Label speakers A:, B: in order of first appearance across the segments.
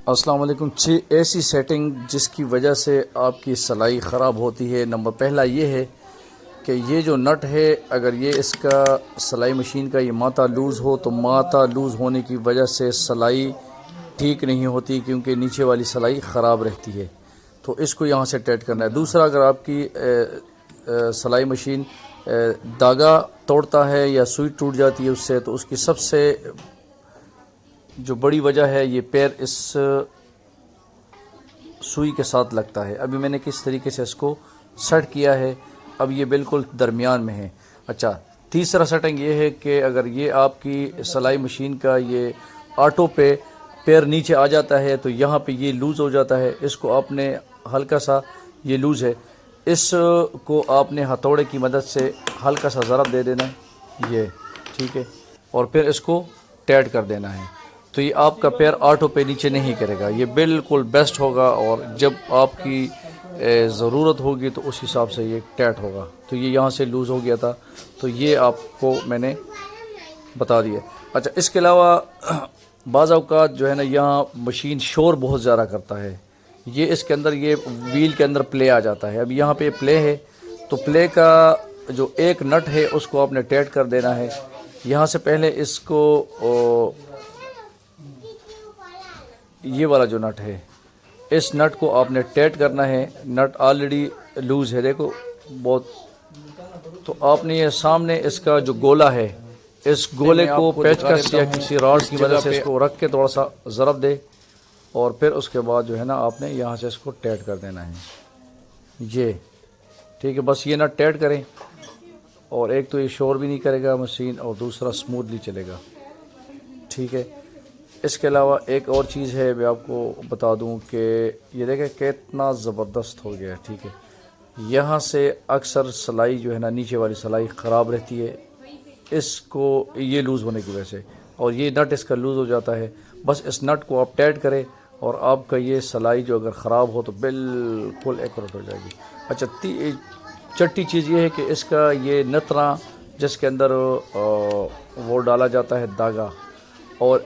A: السلام علیکم۔ 6 ایسی سیٹنگ جس کی وجہ سے آپ کی سلائی خراب ہوتی ہے۔ نمبر پہلا یہ ہے کہ یہ جو نٹ ہے، اگر یہ اس کا سلائی مشین کا یہ ماتا لوز ہو تو ماتا لوز ہونے کی وجہ سے سلائی ٹھیک نہیں ہوتی، کیونکہ نیچے والی سلائی خراب رہتی ہے، تو اس کو یہاں سے ٹائٹ کرنا ہے۔ دوسرا، اگر آپ کی سلائی مشین داغا توڑتا ہے یا سوئی ٹوٹ جاتی ہے اس سے، تو اس کی سب سے جو بڑی وجہ ہے یہ پیر اس سوئی کے ساتھ لگتا ہے۔ ابھی میں نے کس طریقے سے اس کو سیٹ کیا ہے، اب یہ بالکل درمیان میں ہے۔ اچھا، تیسرا سیٹنگ یہ ہے کہ اگر یہ آپ کی سلائی مشین کا یہ آٹو پہ پیر نیچے آ جاتا ہے تو یہاں پہ یہ لوز ہو جاتا ہے، اس کو آپ نے ہلکا سا، یہ لوز ہے، اس کو آپ نے ہتھوڑے کی مدد سے ہلکا سا ضرب دے دینا ہے، یہ ٹھیک ہے، اور پھر اس کو ٹائٹ کر دینا ہے، تو یہ آپ کا پیر آٹو پہ نیچے نہیں کرے گا۔ یہ بالکل بیسٹ ہوگا، اور جب آپ کی ضرورت ہوگی تو اس حساب سے یہ ٹائٹ ہوگا۔ تو یہ یہاں سے لوز ہو گیا تھا، تو یہ آپ کو میں نے بتا دیا۔ اچھا، اس کے علاوہ بعض اوقات جو ہے نا، یہاں مشین شور بہت زیادہ کرتا ہے، یہ اس کے اندر، یہ ویل کے اندر پلے آ جاتا ہے۔ اب یہاں پہ پلے ہے، تو پلے کا جو ایک نٹ ہے اس کو آپ نے ٹائٹ کر دینا ہے۔ یہاں سے پہلے اس کو یہ والا جو نٹ ہے، اس نٹ کو آپ نے ٹائٹ کرنا ہے۔ نٹ آلریڈی لوز ہے، دیکھو بہت، تو آپ نے یہ سامنے اس کا جو گولا ہے، اس گولے کو پیچ کس یا کسی راڈ کی مدد سے اس کو رکھ کے تھوڑا سا ضرب دے، اور پھر اس کے بعد جو ہے نا آپ نے یہاں سے اس کو ٹائٹ کر دینا ہے، یہ ٹھیک ہے۔ بس یہ نٹ ٹائٹ کریں، اور ایک تو یہ شور بھی نہیں کرے گا مشین، اور دوسرا سموتھلی چلے گا، ٹھیک ہے۔ اس کے علاوہ ایک اور چیز ہے، میں آپ کو بتا دوں کہ یہ دیکھیں کتنا زبردست ہو گیا ہے، ٹھیک ہے۔ یہاں سے اکثر سلائی جو ہے نا، نیچے والی سلائی خراب رہتی ہے، اس کو یہ لوز ہونے کی وجہ سے، اور یہ نٹ اس کا لوز ہو جاتا ہے۔ بس اس نٹ کو آپ ٹائٹ کریں، اور آپ کا یہ سلائی جو اگر خراب ہو تو بالکل ایکوریٹ ہو جائے گی۔ اچھا، چھٹی چیز یہ ہے کہ اس کا یہ نترا جس کے اندر وہ ڈالا جاتا ہے داغا، اور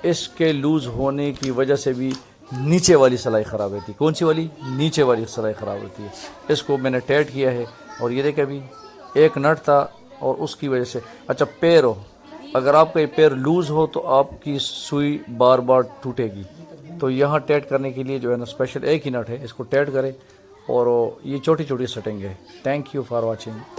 A: اس کے لوز ہونے کی وجہ سے بھی نیچے والی سلائی خراب ہوتی ہے۔ کون سی والی؟ نیچے والی سلائی خراب ہوتی ہے۔ اس کو میں نے ٹائٹ کیا ہے، اور یہ دیکھیں ابھی ایک نٹ تھا، اور اس کی وجہ سے۔ اچھا، پیر ہو، اگر آپ کا یہ پیر لوز ہو تو آپ کی سوئی بار بار ٹوٹے گی، تو یہاں ٹائٹ کرنے کے لیے جو ہے نا اسپیشل ایک ہی نٹ ہے، اس کو ٹائٹ کریں، اور یہ چھوٹی چھوٹی سیٹنگ ہے۔ Thank you for watching.